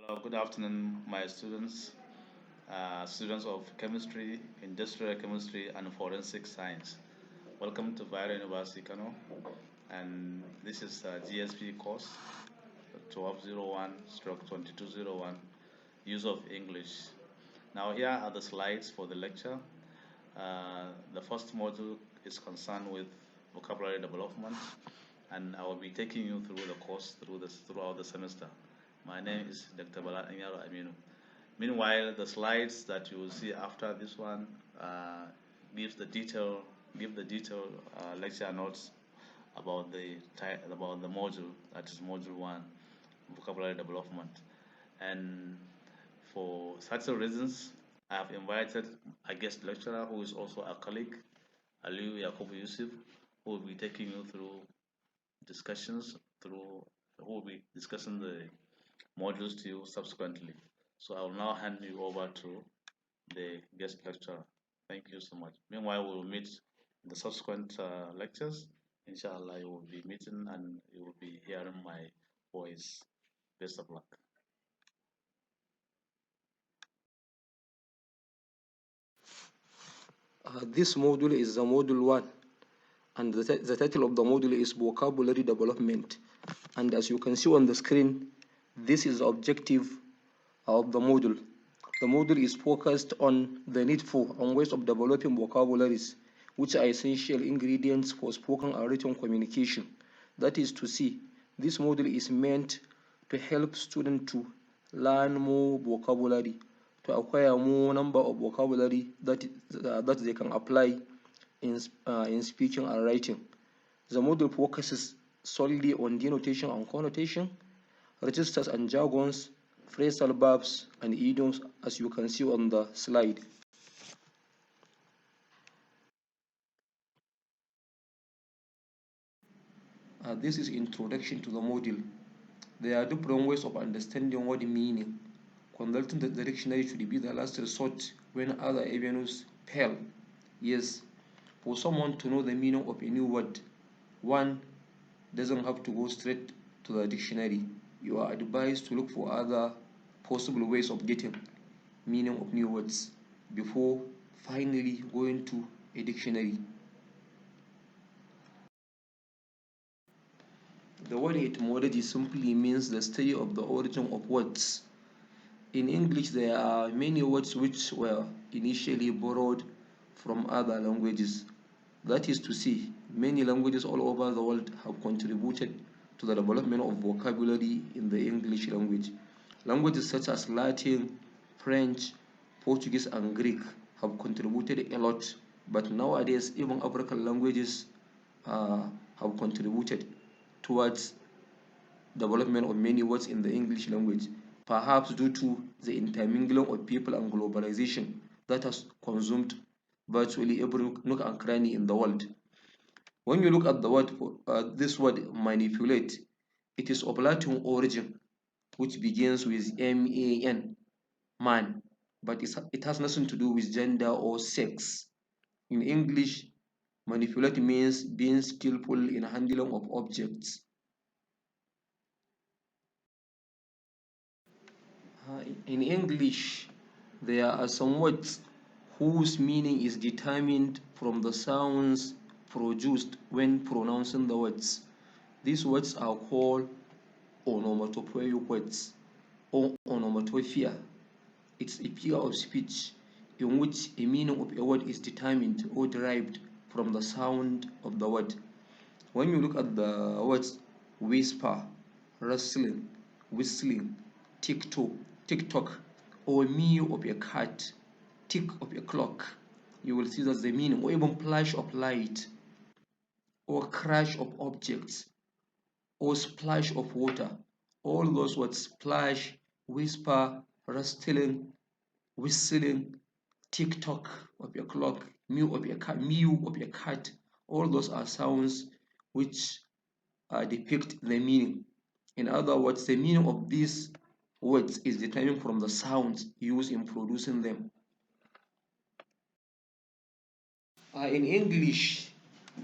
Hello, good afternoon, my students, students of chemistry, industrial chemistry, and forensic science. Welcome to Bayero University, Kano, and this is GSP course 1201/2201, use of English. Now, here are the slides for the lecture. The first module is concerned with vocabulary development, and I will be taking you through the course throughout the semester. My name is Dr. Bala Aminu. Meanwhile, the slides that you will see after this one gives the detail, give the detailed lecture notes about the module, that is module one, vocabulary development. And for certain reasons, I have invited a guest lecturer who is also a colleague, Aliu Yakubu Yusuf, who will be taking you through discussions through who will be discussing the modules to you subsequently. So I will now hand you over to the guest lecturer. Thank you so much. Meanwhile, we will meet in the subsequent lectures. Inshallah, you will be meeting and you will be hearing my voice. Best of luck. This module is the module 1, and the title of the module is vocabulary development. And as you can see on the screen, this is the objective of the module. The module is focused on the need for and ways of developing vocabularies, which are essential ingredients for spoken and written communication. That is to say, this module is meant to help students to learn more vocabulary, to acquire more number of vocabulary that they can apply in speaking and writing. The module focuses solely on denotation and connotation, registers and jargons, phrasal verbs, and idioms, as you can see on the slide. This is introduction to the module. There are different ways of understanding word meaning. Consulting the dictionary should be the last resort when other avenues fail. Yes, for someone to know the meaning of a new word, one doesn't have to go straight to the dictionary. You are advised to look for other possible ways of getting meaning of new words before finally going to a dictionary. The word etymology simply means the study of the origin of words. In English, there are many words which were initially borrowed from other languages. That is to say, many languages all over the world have contributed to the development of vocabulary in the English language. Languages such as Latin, French, Portuguese, and Greek have contributed a lot, but nowadays even African languages have contributed towards development of many words in the English language, perhaps due to the intermingling of people and globalization that has consumed virtually every nook and cranny in the world. When you look at the word, this word manipulate, it is of Latin origin, which begins with man, man, but it has nothing to do with gender or sex. In English, manipulate means being skillful in handling of objects. In English, there are some words whose meaning is determined from the sounds produced when pronouncing the words. These words are called onomatopoeic words or onomatopoeia. It's a figure of speech in which a meaning of a word is determined or derived from the sound of the word. When you look at the words whisper, rustling, whistling, tick-tock, or mew of a cat, tick of a clock, you will see that's the meaning, or even flash of light, or crash of objects, or splash of water. All those words, splash, whisper, rustling, whistling, tick-tock of a clock, mew of a cat, all those are sounds which depict the meaning. In other words, the meaning of these words is determined from the sounds used in producing them. In English,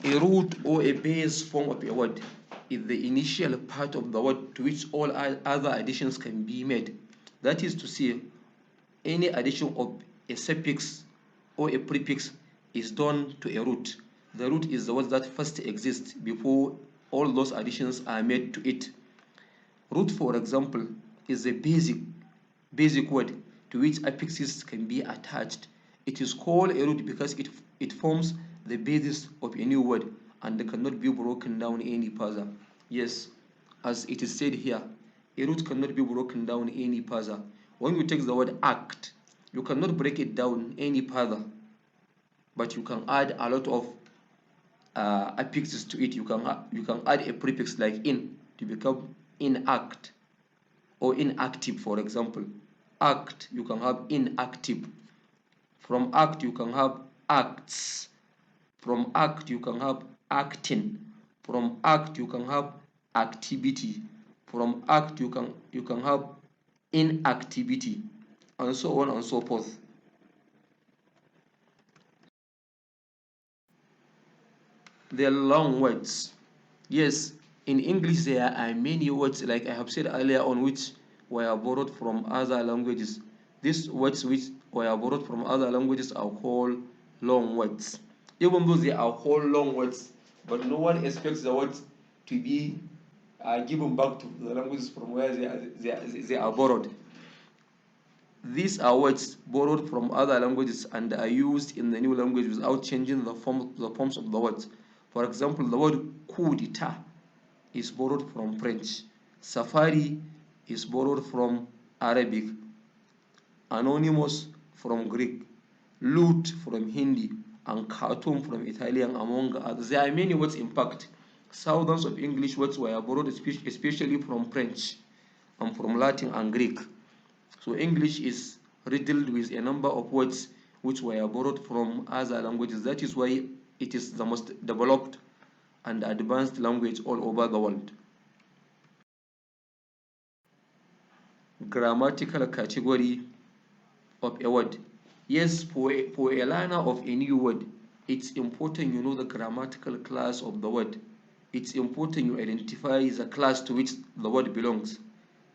a root or a base form of a word is the initial part of the word to which all other additions can be made. That is to say, any addition of a suffix or a prefix is done to a root. The root is the word that first exists before all those additions are made to it. Root, for example, is a basic word to which affixes can be attached. It is called a root because it forms the basis of a new word and cannot be broken down any further. Yes, as it is said here, a root cannot be broken down any further. When you take the word act, you cannot break it down any further, but you can add a lot of affixes to it. You can add a prefix like in to become inact or inactive, for example. Act, you can have inactive. From act, you can have acts. From act, you can have acting. From act, you can have activity. From act, you can have inactivity, and so on and so forth. They're long words. Yes, in English there are many words, like I have said earlier on, which were borrowed from other languages. These words which were borrowed from other languages are called long words. Even though they are called long words, but no one expects the words to be given back to the languages from where they are borrowed. These are words borrowed from other languages and are used in the new language without changing the forms of the words. For example, the word coup d'etat is borrowed from French. Safari is borrowed from Arabic. Anonymous from Greek. Loot from Hindi. And cartoon from Italian, among others. There are many words, in fact. Thousands of English words were borrowed especially from French and from Latin and Greek. So English is riddled with a number of words which were borrowed from other languages. That is why it is the most developed and advanced language all over the world. Grammatical category of a word. Yes, for a learner of a new word, it's important you know the grammatical class of the word. It's important you identify the class to which the word belongs,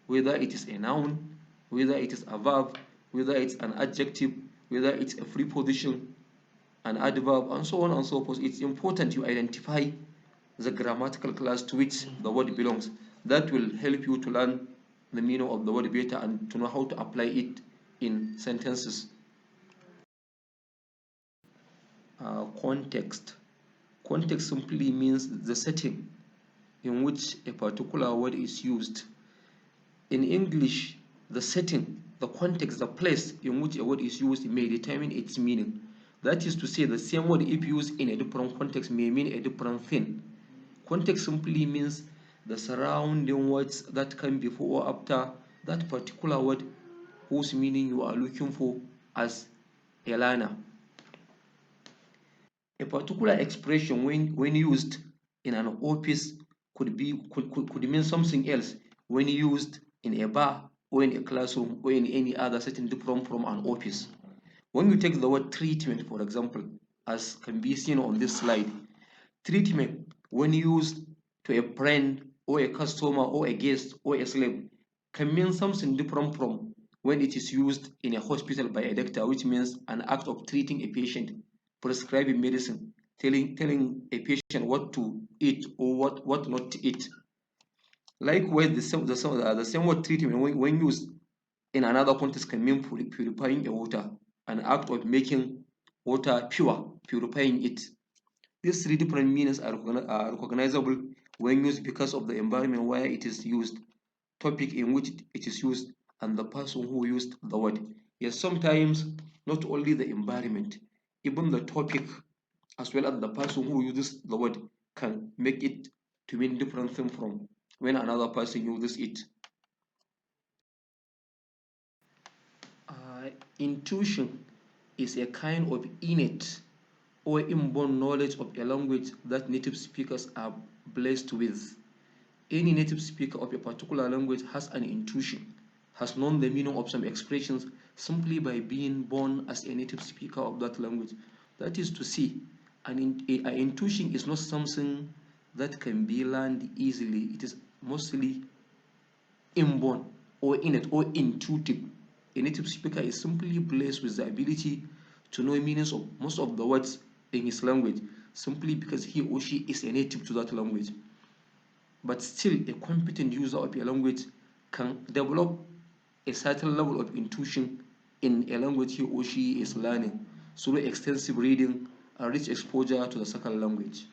whether it is a noun, whether it is a verb, whether it's an adjective, whether it's a preposition, an adverb, and so on and so forth. It's important you identify the grammatical class to which the word belongs. That will help you to learn the meaning of the word better and to know how to apply it in sentences. Context. Context simply means the setting in which a particular word is used. In English, the setting, the context, the place in which a word is used may determine its meaning. That is to say, the same word, if used in a different context, may mean a different thing. Context simply means the surrounding words that come before or after that particular word whose meaning you are looking for as a learner. A particular expression, when used in an office, could mean something else when used in a bar or in a classroom or in any other setting different from an office. When you take the word treatment, for example, as can be seen on this slide, treatment, when used to a friend or a customer or a guest or a slave, can mean something different from when it is used in a hospital by a doctor, which means an act of treating a patient, prescribing medicine, telling a patient what to eat or what not to eat. Likewise, the same word treatment, when used in another context, can mean purifying a water, an act of making water pure, purifying it. These three different meanings are recognizable when used because of the environment where it is used, topic in which it is used, and the person who used the word. Yes, sometimes not only the environment, even the topic as well as the person who uses the word can make it to mean different thing from when another person uses it. Intuition is a kind of innate or inborn knowledge of a language that native speakers are blessed with. Any native speaker of a particular language has an intuition, has known the meaning of some expressions simply by being born as a native speaker of that language. That is to say, an intuition is not something that can be learned easily. It is mostly inborn. or innate or intuitive. A native speaker is simply blessed with the ability to know meanings of most of the words in his language simply because he or she is a native to that language. But still, a competent user of a language can develop a certain level of intuition in a language he or she is learning through extensive reading and rich exposure to the second language.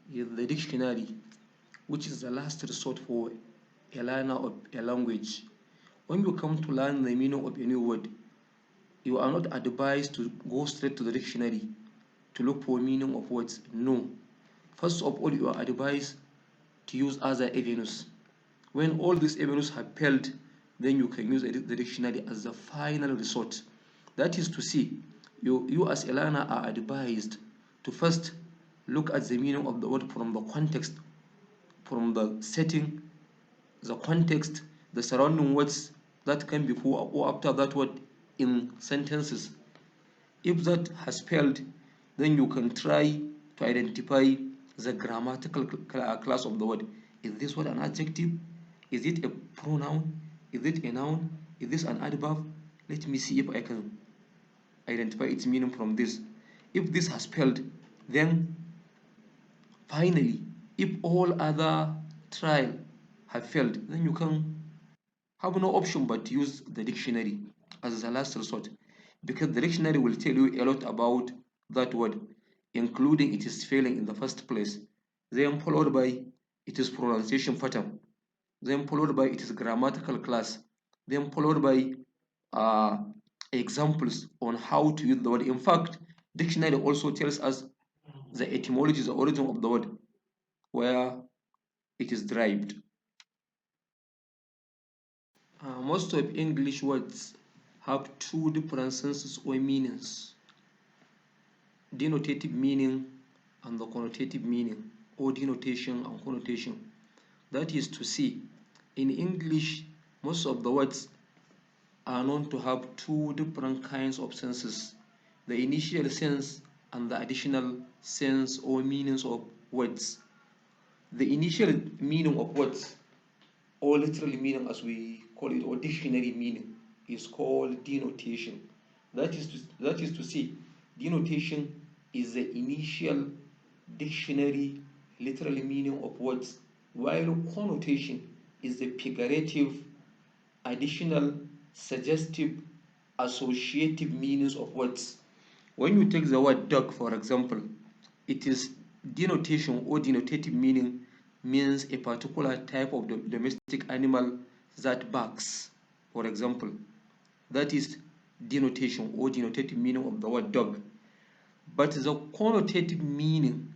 The dictionary, which is the last resort for a learner of a language. When you come to learn the meaning of a new word, you are not advised to go straight to the dictionary to look for meaning of words. No. First of all, you are advised to use other avenues. When all these avenues have failed, then you can use the dictionary as the final resort. That is to say, you as a learner are advised to first look at the meaning of the word from the context, from the setting, the context, the surrounding words that came before or after that word in sentences. If that has failed, then you can try to identify the grammatical class of the word. Is this word an adjective? Is it a pronoun? Is it a noun? Is this an adverb? Let me see if I can identify its meaning from this. If this has failed, then finally, if all other trial have failed, then you can have no option but to use the dictionary as the last resort, because the dictionary will tell you a lot about that word, including its spelling in the first place, then followed by its pronunciation pattern, then followed by its grammatical class, then followed by uh, examples on how to use the word. In fact, dictionary also tells us the etymology, the origin of the word, where it is derived. Most of English words have two different senses or meanings: denotative meaning and the connotative meaning, or denotation and connotation. That is to say, in English, most of the words are known to have two different kinds of senses: the initial sense and the additional sense or meanings of words. The initial meaning of words, or literal meaning as we call it, or dictionary meaning, is called denotation. That is to say, denotation is the initial dictionary literal meaning of words, while connotation is the figurative, additional, suggestive, associative meanings of words. When you take the word dog, for example, it is denotation or denotative meaning means a particular type of domestic animal that barks, for example. That is denotation or denotative meaning of the word dog. But the connotative meaning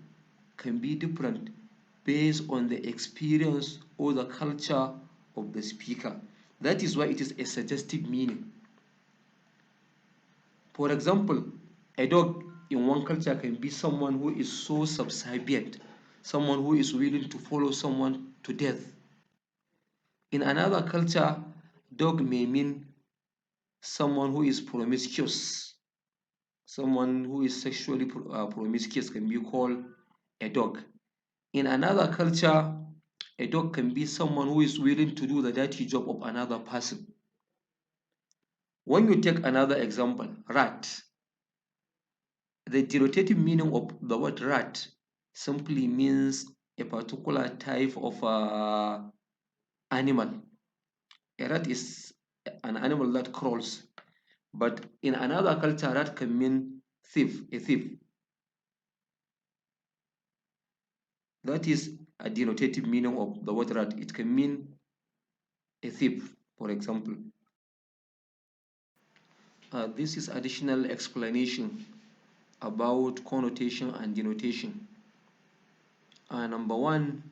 can be different based on the experience or the culture of the speaker. That is why it is a suggestive meaning. For example, a dog in one culture can be someone who is so subservient, someone who is willing to follow someone to death. In another culture, dog may mean someone who is promiscuous. Someone who is sexually promiscuous can be called a dog. In another culture, a dog can be someone who is willing to do the dirty job of another person. When you take another example, rat, the denotative meaning of the word rat simply means a particular type of animal. A rat is an animal that crawls, but in another culture, rat can mean thief, a thief. That is a denotative meaning of the word rat. It can mean a thief, for example. This is additional explanation about connotation and denotation. Number one,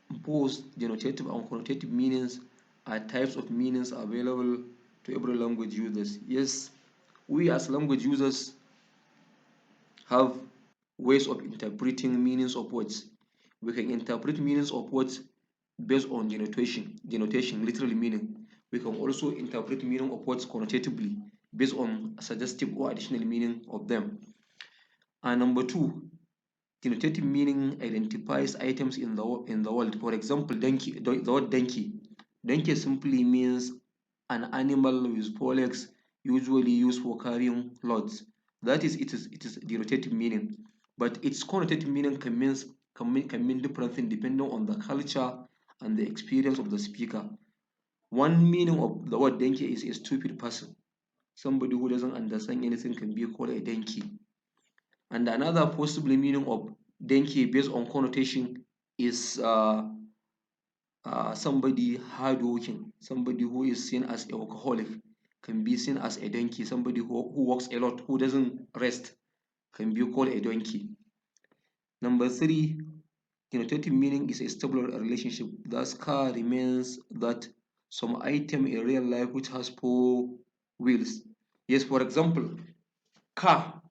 both denotative and connotative meanings are types of meanings available to every language users. Yes, we as language users have ways of interpreting meanings of words. We can interpret meanings of words based on denotation, literally meaning. We can also interpret meaning of words connotatively based on suggestive or additional meaning of them. And number two, Denotative meaning identifies items in the world. For example, donkey. The word donkey. Donkey simply means an animal with four legs, usually used for carrying loads. That is, it is denotative meaning. But its connotative meaning can mean different things depending on the culture and the experience of the speaker. One meaning of the word donkey is a stupid person. Somebody who doesn't understand anything can be called a donkey. And another possible meaning of donkey based on connotation is somebody hardworking, somebody who is seen as a workaholic can be seen as a donkey. Somebody who works a lot, who doesn't rest, can be called a donkey. Number three, denotative meaning is a stable relationship. Thus, car remains that some item in real life which has four wheels. Yes, for example, car,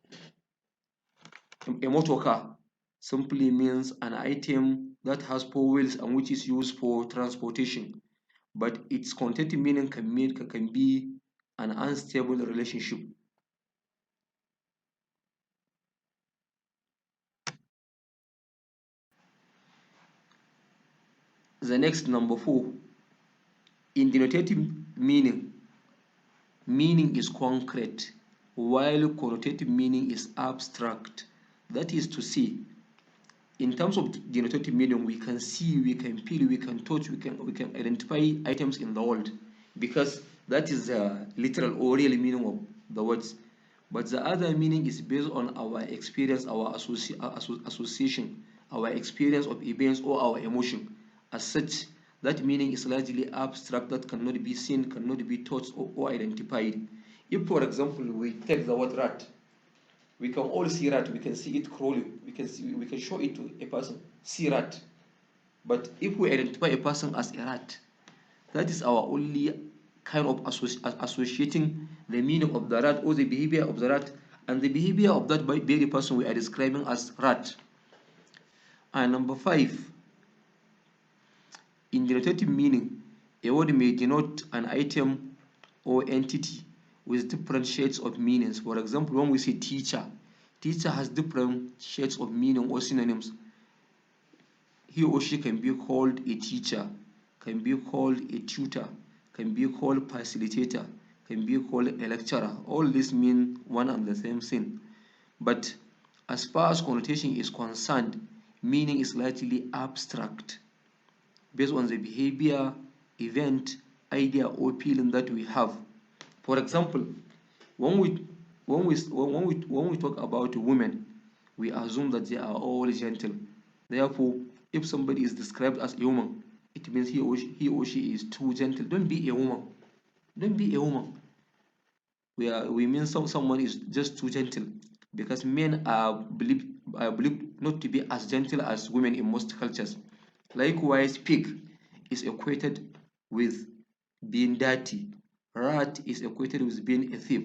a motor car, simply means an item that has four wheels and which is used for transportation. But its connotative meaning can be an unstable relationship. The next, number 4, in denotative meaning, meaning is concrete, while connotative meaning is abstract. That is to say, in terms of denotative meaning, we can see, we can feel, we can touch, we can identify items in the world, because that is the literal or real meaning of the words. But the other meaning is based on our experience, our association, our experience of events or our emotion. As such, that meaning is largely abstract, that cannot be seen, cannot be touched or identified. If, for example, we take the word rat, we can all see rat, we can see it crawling, we can show it to a person, see rat. But if we identify a person as a rat, that is our only kind of associating the meaning of the rat or the behavior of the rat and the behavior of that very person we are describing as rat. And number 5, in denotative meaning, a word may denote an item or entity with different shades of meanings. For example, when we say teacher, teacher has different shades of meaning or synonyms. He or she can be called a teacher, can be called a tutor, can be called facilitator, can be called a lecturer. All this mean one and the same thing. But as far as connotation is concerned, meaning is largely abstract, based on the behavior, event, idea, or feeling that we have. For example, when we talk about women, we assume that they are all gentle. Therefore, if somebody is described as a woman, it means he or she is too gentle. Don't be a woman. Don't be a woman. We mean someone is just too gentle, because men are believed not to be as gentle as women in most cultures. Likewise, pig is equated with being dirty. Rat is equated with being a thief,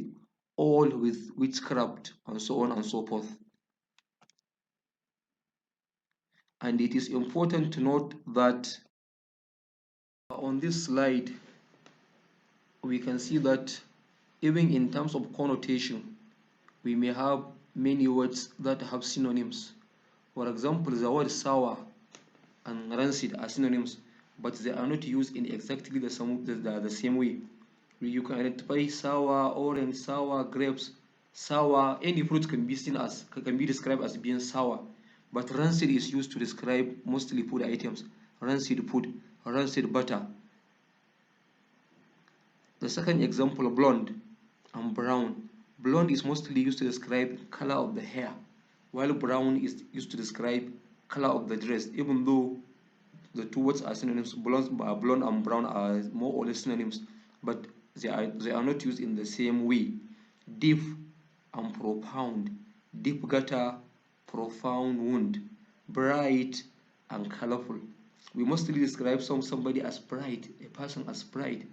all with witchcraft, and so on and so forth. And it is important to note that on this slide, we can see that even in terms of connotation, we may have many words that have synonyms. For example, the word sour and rancid are synonyms, but they are not used in exactly the same way. You can identify sour, orange, sour, grapes, sour. Any fruit can be described as being sour, but rancid is used to describe mostly food items. Rancid food, rancid butter. The second example, blonde and brown. Blonde is mostly used to describe color of the hair, while brown is used to describe color of the dress. Even though the two words are synonyms, blonde and brown are more or less synonyms, but they are not used in the same way. Deep and profound. Deep gutter, profound wound. Bright and colorful. We mostly describe somebody as bright, a person as bright.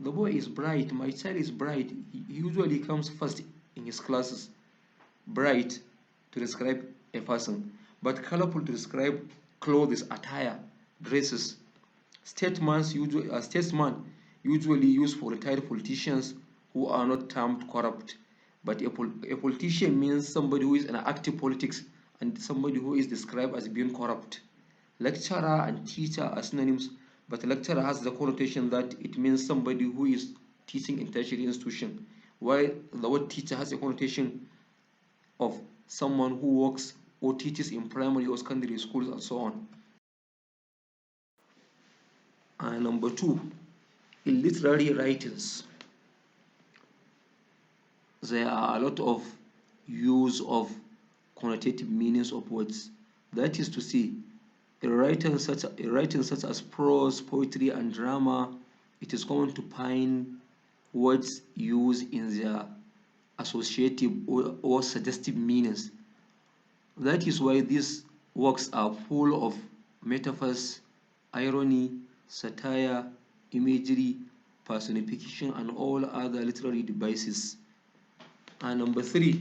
The boy is bright, my child is bright. He usually comes first in his classes. Bright to describe a person, but colorful to describe clothes, attire, dresses. Statesman usually used for retired politicians who are not termed corrupt. But a politician means somebody who is in active politics and somebody who is described as being corrupt. Lecturer and teacher are synonyms, but lecturer has the connotation that it means somebody who is teaching in tertiary institution, while the word teacher has a connotation of someone who works or teaches in primary or secondary schools and so on. And number two, in literary writings, there are a lot of use of connotative meanings of words. That is to say, in writings such as prose, poetry, and drama, it is common to find words used in their associative or suggestive meanings. That is why these works are full of metaphors, irony, satire, imagery, personification, and all other literary devices. And number three,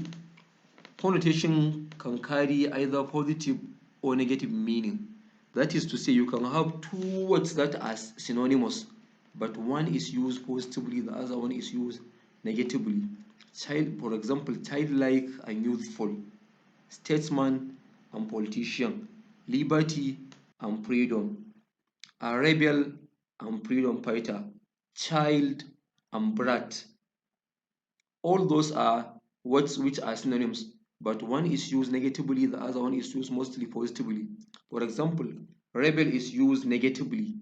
connotation can carry either positive or negative meaning. That is to say, you can have two words that are synonymous, but one is used positively, the other one is used negatively. Child, for example, childlike and youthful, statesman and politician, liberty and freedom, a rebel and freedom fighter, child and brat. All those are words which are synonyms, but one is used negatively, the other one is used mostly positively. For example, rebel is used negatively,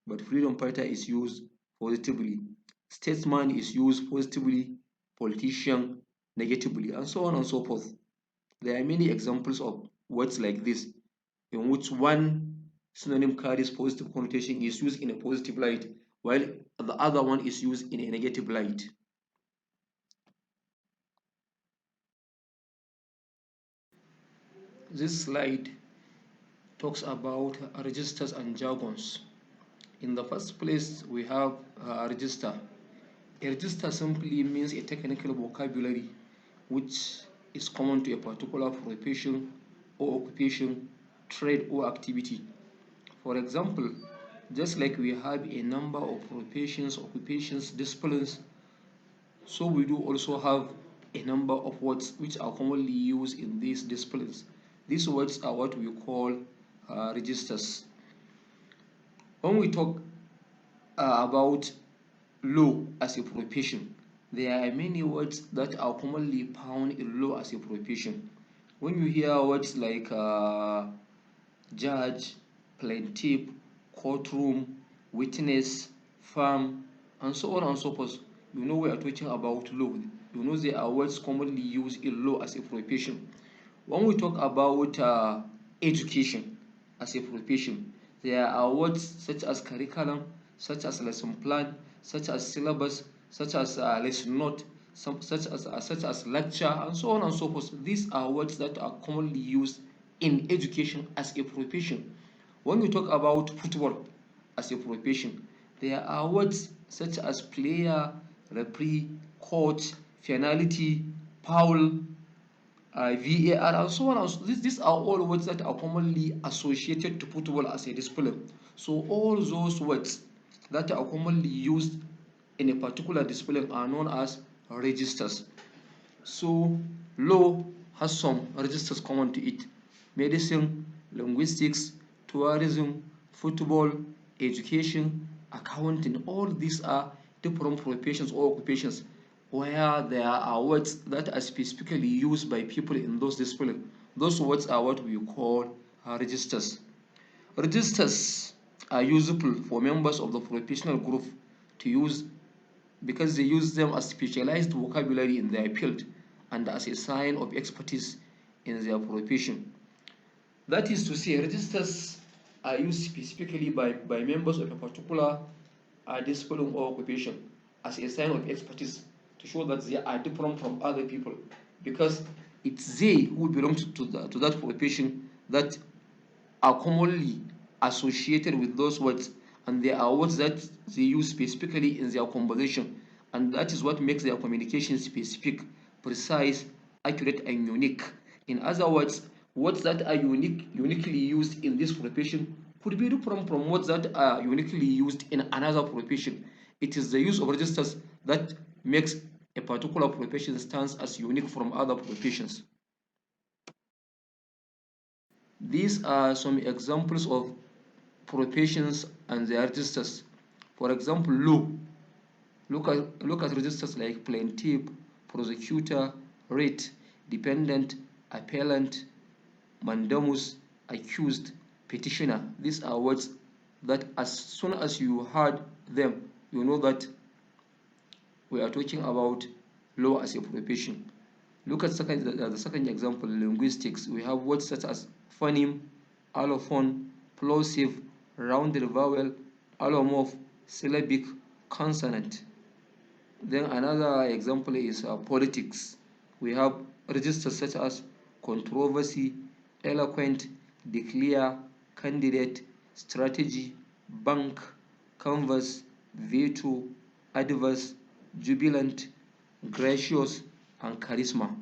but freedom fighter is used positively. Statesman is used positively, politician negatively, and so on and so forth. There are many examples of words like this, in which one synonym carries positive connotation, is used in a positive light, while the other one is used in a negative light. This slide talks about registers and jargons. In the first place, we have a register. A register simply means a technical vocabulary which is common to a particular profession or occupation, trade or activity. For example, just like we have a number of professions, occupations, disciplines, so we do also have a number of words which are commonly used in these disciplines. These words are what we call registers. When we talk about law as a profession, there are many words that are commonly found in law as a profession. When you hear words like judge, plaintiff, courtroom, witness, firm, and so on and so forth, you know we are talking about law. You know they are words commonly used in law as a profession. When we talk about education as a profession, there are words such as curriculum, such as lesson plan, such as syllabus, such as lesson note, such as lecture, and so on and so forth. These are words that are commonly used in education as a profession. When we talk about football as a profession, there are words such as player, referee, coach, penalty, foul, VAR, and so on. And so these are all words that are commonly associated to football as a discipline. So all those words that are commonly used in a particular discipline are known as registers. So law has some registers common to it: medicine, linguistics, tourism, football, education, accounting. All these are different professions or occupations where there are words that are specifically used by people in those disciplines. Those words are what we call registers. Registers are useful for members of the professional group to use because they use them as specialized vocabulary in their field and as a sign of expertise in their profession. That is to say, registers are used specifically by members of a particular discipline or occupation as a sign of expertise to show that they are different from other people, because it's they who belong to that occupation that are commonly associated with those words, and they are words that they use specifically in their conversation, and that is what makes their communication specific, precise, accurate, and unique. In other words, words that are uniquely used in this profession could be different from words that are uniquely used in another profession. It is the use of registers that makes a particular profession stands as unique from other professions. These are some examples of professions and their registers. For example, law. Look at registers like plaintiff, prosecutor, writ, defendant, appellant, mandamus, accused, petitioner. These are words that as soon as you heard them, you know that we are talking about law as a profession. Look at the second example, linguistics. We have words such as phoneme, allophone, plosive, rounded vowel, allomorph, syllabic, consonant. Then another example is politics. We have registers such as controversy, eloquent, declare, candidate, strategy, bank, canvas, veto, adverse, jubilant, gracious, and charisma.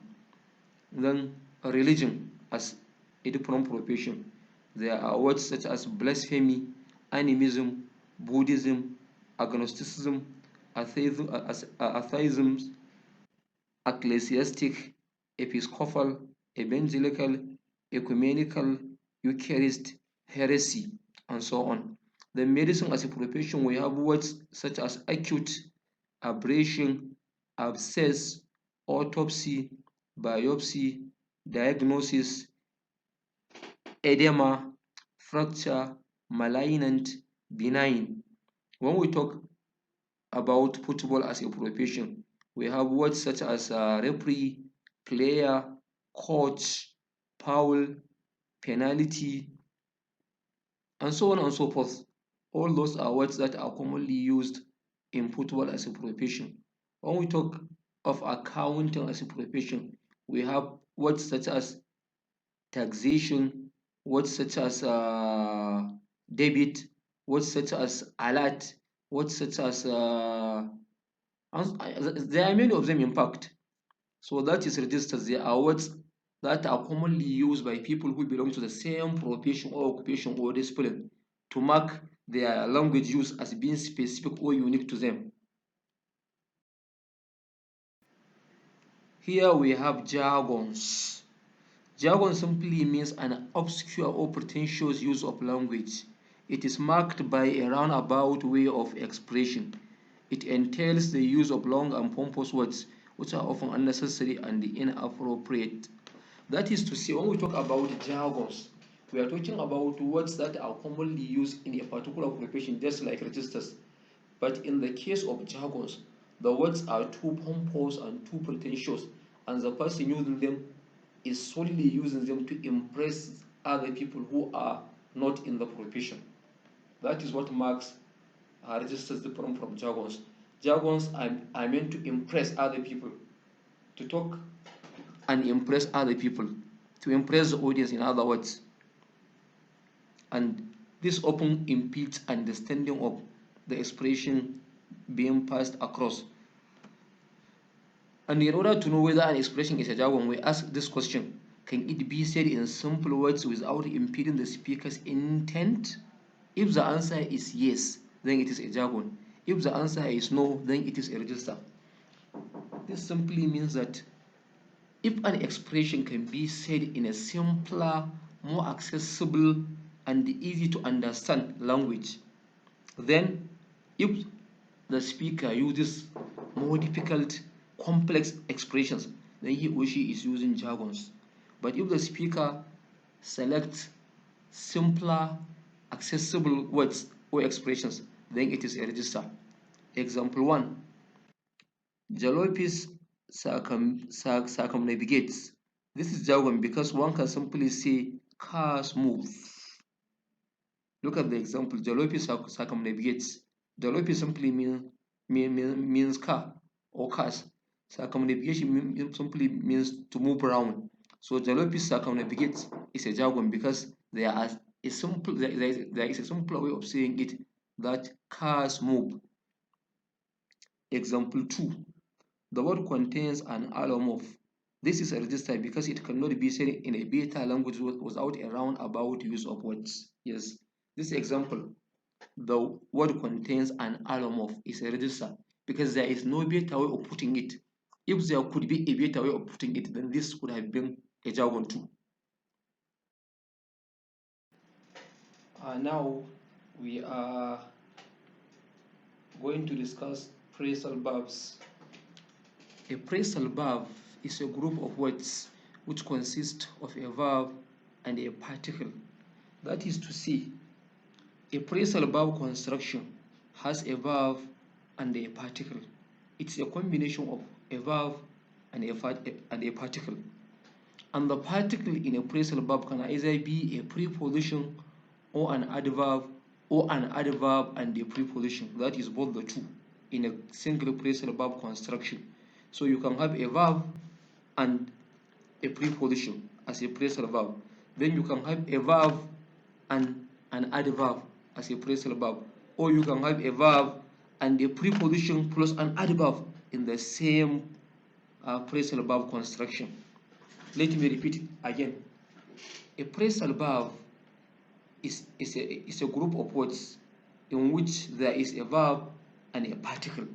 Then religion as a different profession. There are words such as blasphemy, animism, Buddhism, agnosticism, atheism, ecclesiastic, episcopal, evangelical, ecumenical, Eucharist, heresy, and so on. The medicine as a profession, we have words such as acute, abrasion, abscess, autopsy, biopsy, diagnosis, edema, fracture, malignant, benign. When we talk about football as a profession, we have words such as referee, player, coach, foul, penalty, and so on and so forth. All those are words that are commonly used in football as a profession. When we talk of accounting as a profession, we have words such as taxation, words such as debit, words such as alert, words such as there are many of them in fact. So that is registers. There are words that are commonly used by people who belong to the same profession or occupation or discipline to mark their language use as being specific or unique to them. Here we have jargons. Jargon simply means an obscure or pretentious use of language. It is marked by a roundabout way of expression. It entails the use of long and pompous words, which are often unnecessary and inappropriate. That is to say, when we talk about jargons, we are talking about words that are commonly used in a particular occupation, just like registers. But in the case of jargons, the words are too pompous and too pretentious, and the person using them is solely using them to impress other people who are not in the profession. That is what marks registers different from jargons. Jargons are meant to impress other people, to talk and impress other people, to impress the audience, in other words. And this often impedes understanding of the expression being passed across. And in order to know whether an expression is a jargon, we ask this question: can it be said in simple words without impeding the speaker's intent? If the answer is yes, then it is a jargon. If the answer is no, then it is a register. This simply means that if an expression can be said in a simpler, more accessible, and easy to understand language, then if the speaker uses more difficult, complex expressions, then he or she is using jargons. But if the speaker selects simpler, accessible words or expressions, then it is a register. Example 1. Jalopis circumnavigates. This is jargon because one can simply say cars move. Look at the example. Jalopis circumnavigates. Jalopis simply means car or cars. Circumnavigation simply means to move around. So Jalopis circumnavigates is a jargon because there is a simple way of saying it, that cars move. Example 2. The word contains an allomorph. This is a register because it cannot be said in a beta language without a roundabout use of words. Yes, this example, the word contains an allomorph, is a register because there is no better way of putting it. If there could be a better way of putting it, then this would have been a jargon too. Now we are going to discuss phrasal verbs. A phrasal verb is a group of words which consist of a verb and a particle. That is to say, a phrasal verb construction has a verb and a particle. It's a combination of a verb and a particle. And the particle in a phrasal verb can either be a preposition or an adverb, or an adverb and a preposition. That is both the two in a single phrasal verb construction. So you can have a verb and a preposition as a phrasal verb. Then you can have a verb and an adverb as a phrasal verb. Or you can have a verb and a preposition plus an adverb in the same phrasal verb construction. Let me repeat it again. A phrasal verb is a group of words in which there is a verb and a particle.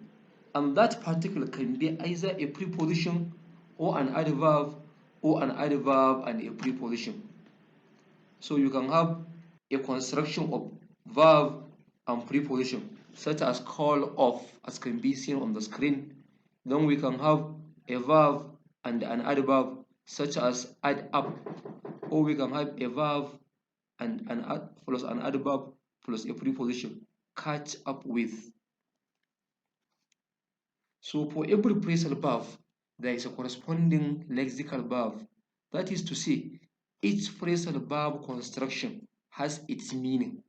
And that particle can be either a preposition or an adverb, or an adverb and a preposition. So you can have a construction of verb and preposition, such as call off, as can be seen on the screen. Then we can have a verb and an adverb, such as add up, or we can have a verb and an plus an adverb plus a preposition, catch up with. So for every phrasal verb, there is a corresponding lexical verb. That is to say, each phrasal verb construction has its meaning,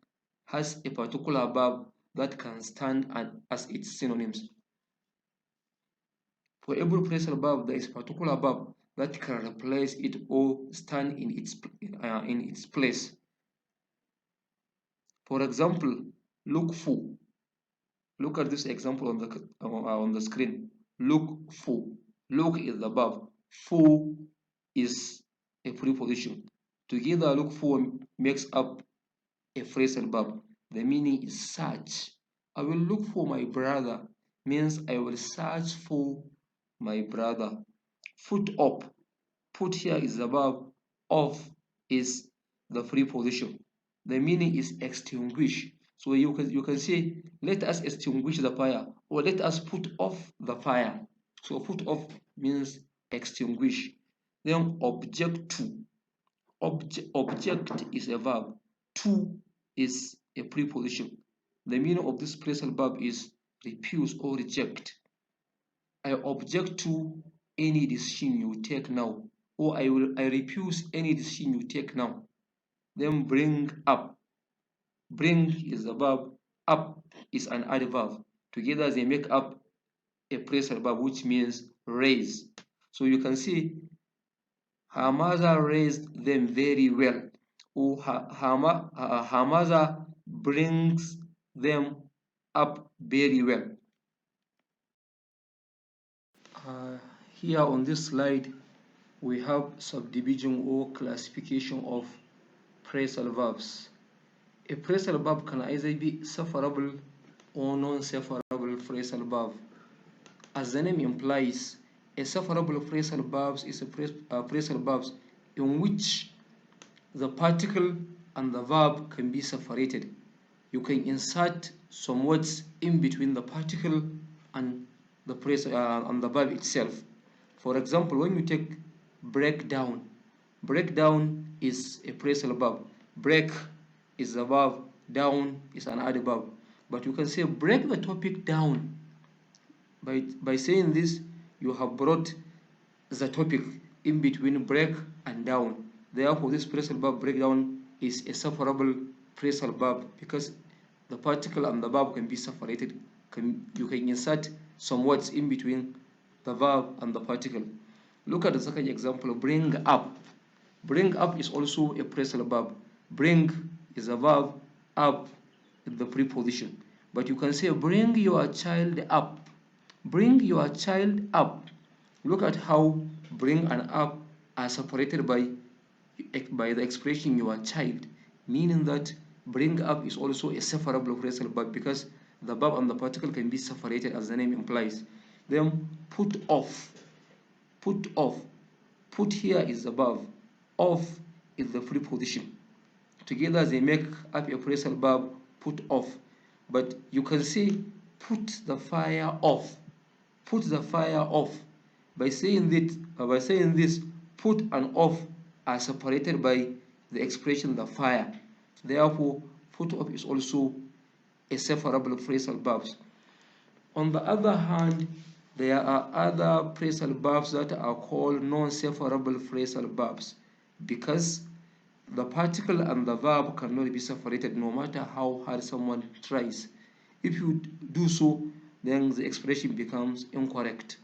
has a particular verb that can stand as its synonyms. For every phrasal verb, there is a particular verb that can replace it or stand in its place. For example, look for. Look at this example on the screen. Look for. Look is the verb. For is a preposition. Together, look for makes up a phrasal verb. The meaning is search. I will look for my brother means I will search for my brother. Put up. Put here is the verb. Off is the preposition. The meaning is extinguish. So you can say, let us extinguish the fire, or let us put off the fire. So put off means extinguish. Then object to. Object is a verb. To is a preposition. The meaning of this phrasal verb is refuse or reject. I object to any decision you take now, or I refuse any decision you take now. Then bring up. Bring is a verb, up is an adverb. Together they make up a phrasal verb which means raise. So you can see her mother raised them very well, or her mother brings them up very well. Here on this slide, we have subdivision or classification of phrasal verbs. A phrasal verb can either be separable or non-separable phrasal verb. As the name implies, a separable phrasal verb is a phrasal verb in which the particle and the verb can be separated. You can insert some words in between the particle and the verb itself. For example, when you take break down, break down is a phrasal verb. Break is a verb, down is an adverb. But you can say break the topic down. By saying this, you have brought the topic in between break and down. Therefore, this phrasal verb breakdown is a separable phrasal verb because the particle and the verb can be separated. You can insert some words in between the verb and the particle. Look at the second example, bring up. Bring up is also a phrasal verb. Bring is a verb, up is the preposition. But you can say bring your child up. Bring your child up. Look at how bring and up are separated by the expression your child, meaning that bring up is also a separable phrasal verb because the verb and the particle can be separated as the name implies. Then put off. Put off. Put here is the verb. Off is the preposition. Together they make up a phrasal verb, put off. But you can say put the fire off. Put the fire off. By saying this, put and off are separated by the expression the fire. Therefore, put off is also a separable phrasal verbs. On the other hand, there are other phrasal verbs that are called non-separable phrasal verbs because the particle and the verb cannot be separated no matter how hard someone tries. If you do so, then the expression becomes incorrect.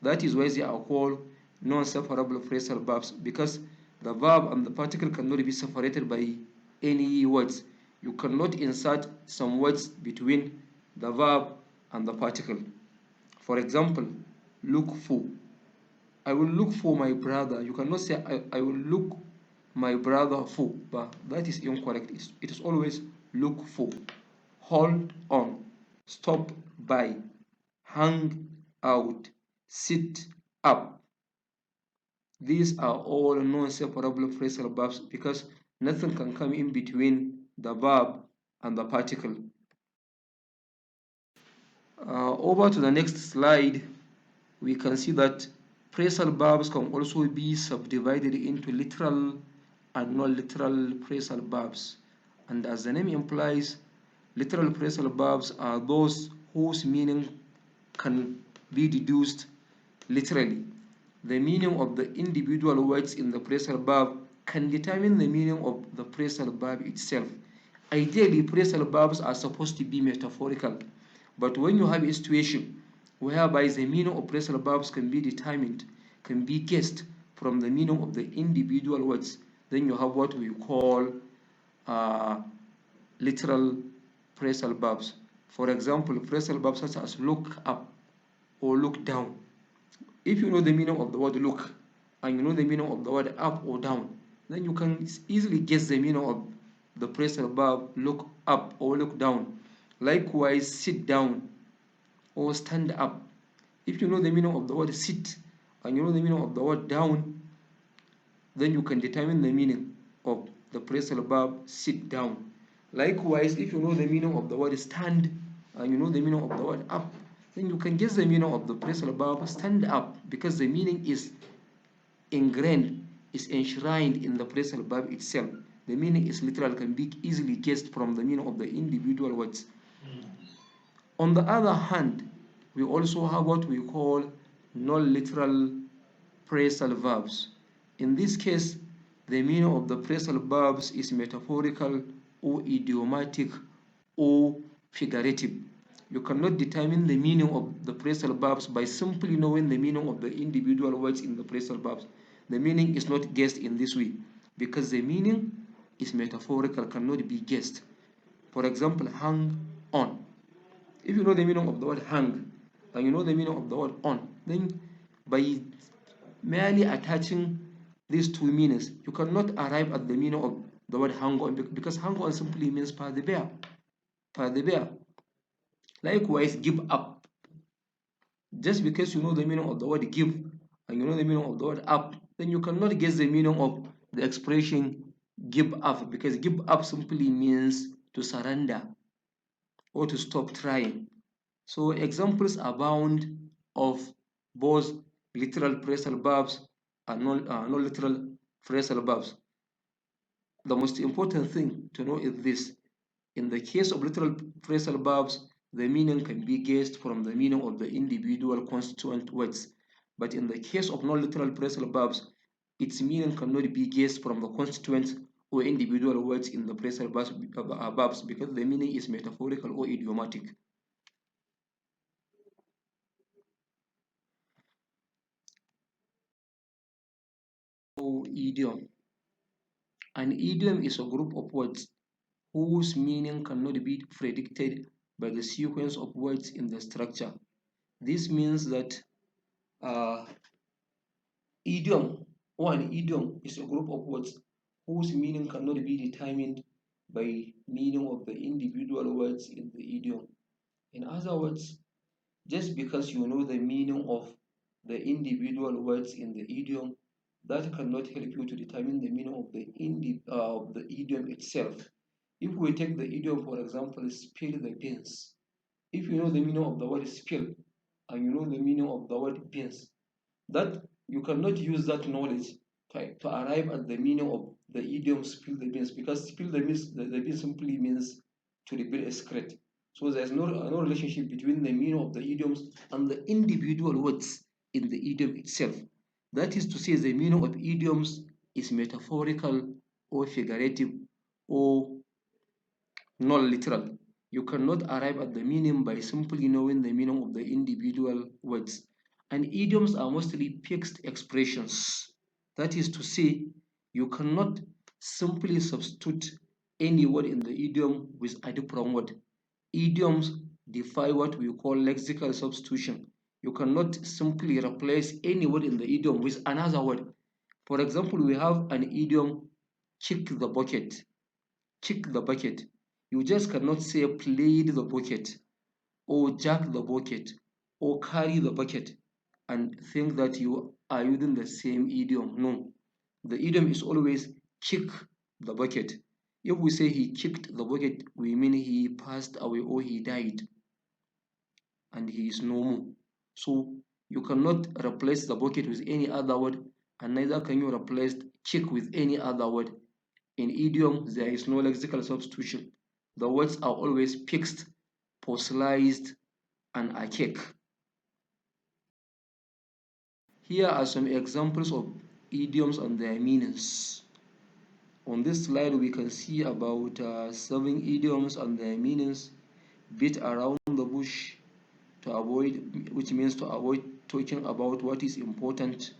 That is why they are called non-separable phrasal verbs because the verb and the particle cannot be separated by any words. You cannot insert some words between the verb and the particle. For example, look for. I will look for my brother. You cannot say I will look my brother for, but that is incorrect. It is always look for. Hold on, stop by, hang out, sit up. These are all non-separable phrasal verbs because nothing can come in between the verb and the particle. Over to the next slide, we can see that phrasal verbs can also be subdivided into literal and non-literal phrasal verbs. And as the name implies, literal phrasal verbs are those whose meaning can be deduced literally. The meaning of the individual words in the phrasal verb can determine the meaning of the phrasal verb itself. Ideally, phrasal verbs are supposed to be metaphorical, but when you have a situation whereby the meaning of phrasal verbs can be determined, can be guessed from the meaning of the individual words, then you have what we call literal phrasal verbs. For example, phrasal verbs such as look up or look down. If you know the meaning of the word look and you know the meaning of the word up or down, then you can easily guess the meaning of the phrasal verb look up or look down. Likewise, sit down or stand up. If you know the meaning of the word sit and you know the meaning of the word down, then you can determine the meaning of the phrasal verb sit down. Likewise, if you know the meaning of the word stand and you know the meaning of the word up, then you can guess the meaning of the phrasal verb stand up because the meaning is ingrained, is enshrined in the phrasal verb itself. The meaning is literal, can be easily guessed from the meaning of the individual words. On the other hand, we also have what we call non-literal phrasal verbs. In this case, the meaning of the phrasal verbs is metaphorical or idiomatic or figurative. You cannot determine the meaning of the phrasal verbs by simply knowing the meaning of the individual words in the phrasal verbs. The meaning is not guessed in this way because the meaning is metaphorical, cannot be guessed. For example, hang on. If you know the meaning of the word hang and you know the meaning of the word on, then by merely attaching these two meanings, you cannot arrive at the meaning of the word hang on because hang on simply means persevere. Persevere. Likewise, give up. Just because you know the meaning of the word give and you know the meaning of the word up, then you cannot guess the meaning of the expression give up because give up simply means to surrender or to stop trying. So examples abound of both literal phrasal verbs and non-literal phrasal verbs. The most important thing to know is this. In the case of literal phrasal verbs, the meaning can be guessed from the meaning of the individual constituent words. But in the case of non-literal phrasal verbs, its meaning cannot be guessed from the constituent or individual words in the phrasal verbs because the meaning is metaphorical or idiomatic. So, idiom. An idiom is a group of words whose meaning cannot be predicted by the sequence of words in the structure. This means that uh, an idiom is a group of words whose meaning cannot be determined by meaning of the individual words in the idiom. In other words, just because you know the meaning of the individual words in the idiom that cannot help you to determine the meaning of the idiom itself. If we take the idiom, for example, spill the beans. If you know the meaning of the word spill and you know the meaning of the word beans, that you cannot use that knowledge to arrive at the meaning of the idiom spill the beans, because spill the beans simply means to reveal a secret. So there's no relationship between the meaning of the idioms and the individual words in the idiom itself. That is to say, the meaning of idioms is metaphorical or figurative or non-literal. You cannot arrive at the meaning by simply knowing the meaning of the individual words. And idioms are mostly fixed expressions. That is to say, you cannot simply substitute any word in the idiom with a different word. Idioms defy what we call lexical substitution. You cannot simply replace any word in the idiom with another word. For example, we have an idiom, kick the bucket. Kick the bucket. You just cannot say played the bucket or jack the bucket or carry the bucket and think that you are using the same idiom. No. The idiom is always kick the bucket. If we say he kicked the bucket, we mean he passed away or he died and he is no more. So you cannot replace the bucket with any other word, and neither can you replace kick with any other word. In idiom, there is no lexical substitution. The words are always fixed, fossilized, and archaic. Here are some examples of idioms and their meanings. On this slide, we can see about 7 idioms and their meanings. Beat around the bush, to avoid, which means to avoid talking about what is important.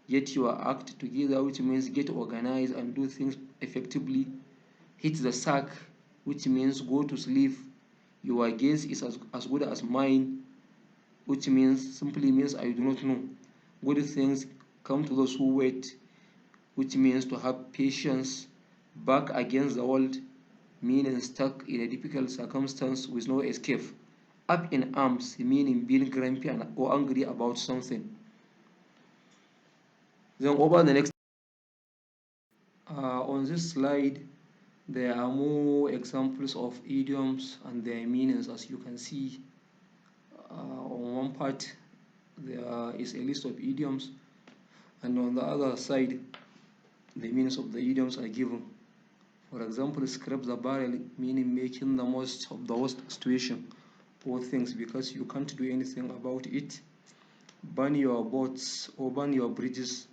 Get your act together, which means get organized and do things effectively. Hit the sack, which means go to sleep. Your guess is as good as mine, which means simply means I do not know. Good things come to those who wait, which means to have patience. Back against the world, meaning stuck in a difficult circumstance with no escape. Up in arms, meaning being grumpy or angry about something. Then over the next, on this slide, there are more examples of idioms and their meanings, as you can see. On one part, there is a list of idioms, and on the other side, the meanings of the idioms are given. For example, scrape the barrel, meaning making the most of the worst situation or things because you can't do anything about it. Burn your boats or burn your bridges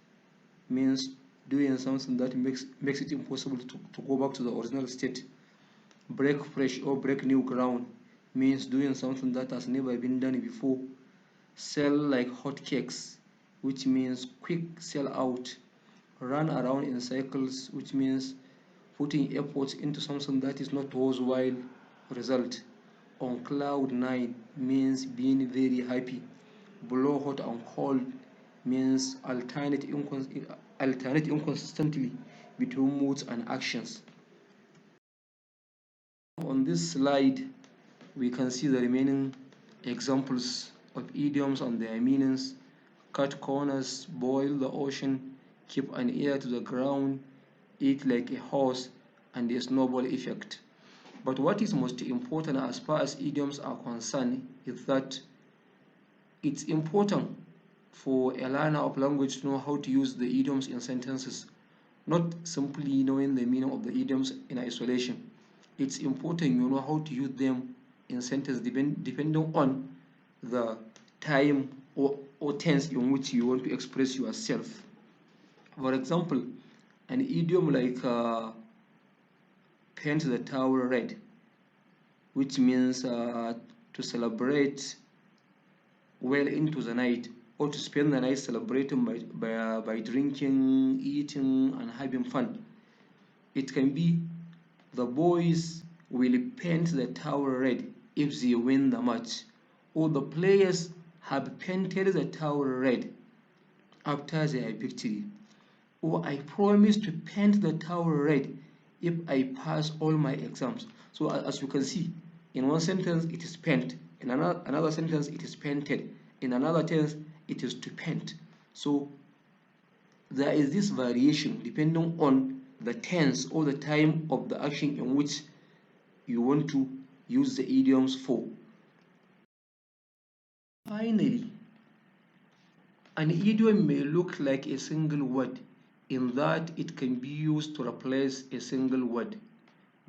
means doing something that makes it impossible to go back to the original state. Break fresh or break new ground means doing something that has never been done before. Sell like hotcakes, which means quick sell out. Run around in circles, which means putting efforts into something that is not worthwhile result. On cloud 9 means being very happy. Blow hot and cold means alternate inconsistently between moods and actions. On this slide, we can see the remaining examples of idioms and their meanings. Cut corners, boil the ocean, keep an ear to the ground, eat like a horse, and the snowball effect. But what is most important as far as idioms are concerned is that it's important for a learner of language to know how to use the idioms in sentences, not simply knowing the meaning of the idioms in isolation. It's important you know how to use them in sentences depending on the time or tense in which you want to express yourself. For example, an idiom like paint the towel red, which means to celebrate well into the night or to spend the night celebrating by drinking, eating, and having fun. It can be the boys will paint the towel red if they win the match, or the players have painted the towel red after their victory, or I promise to paint the towel red if I pass all my exams. So as you can see, in one sentence it is paint, in another sentence it is painted, in another tense it is to paint. So there is this variation depending on the tense or the time of the action in which you want to use the idioms for. Finally, an idiom may look like a single word in that it can be used to replace a single word,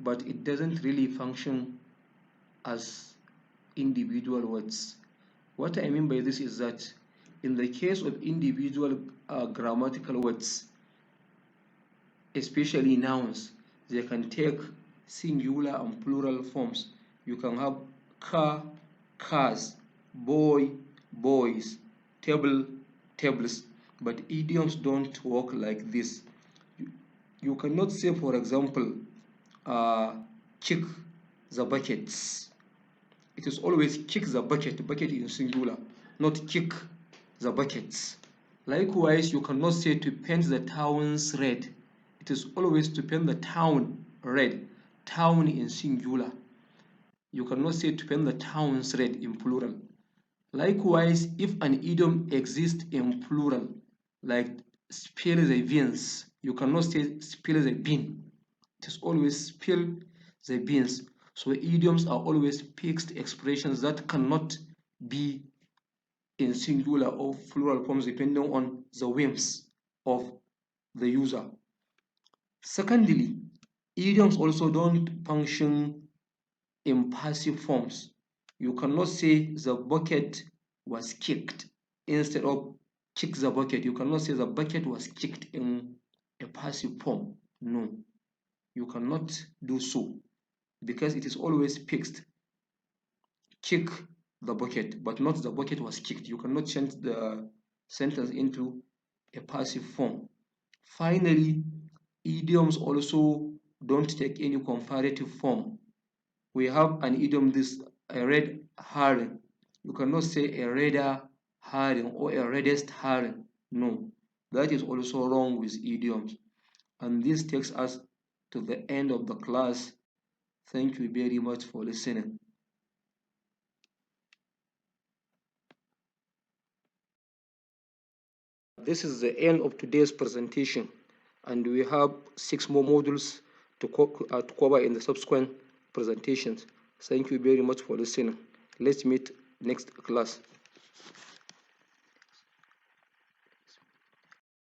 but it doesn't really function as individual words. What I mean by this is that in the case of individual grammatical words, especially nouns, they can take singular and plural forms. You can have car, cars, boy, boys, table, tables, but idioms don't work like this. You cannot say, for example, kick the buckets. It is always kick the bucket, bucket in singular, not kick the buckets. Likewise, you cannot say to paint the towns red. It is always to paint the town red, town in singular. You cannot say to paint the towns red in plural. Likewise, if an idiom exists in plural, like spill the beans, you cannot say spill the bean. It is always spill the beans. So idioms are always fixed expressions that cannot be in singular or plural forms depending on the whims of the user. Secondly, idioms also don't function in passive forms. You cannot say the bucket was kicked instead of kick the bucket. You cannot say the bucket was kicked in a passive form. No, you cannot do so because it is always fixed. Kick the bucket, but not the bucket was kicked. You cannot change the sentence into a passive form. Finally, idioms also don't take any comparative form. We have an idiom, this a red herring. You cannot say a redder herring or a reddest herring. No, that is also wrong with idioms. And this takes us to the end of the class. Thank you very much for listening. This is the end of today's presentation, and we have 6 more modules to cover in the subsequent presentations. Thank you very much for listening. Let's meet next class.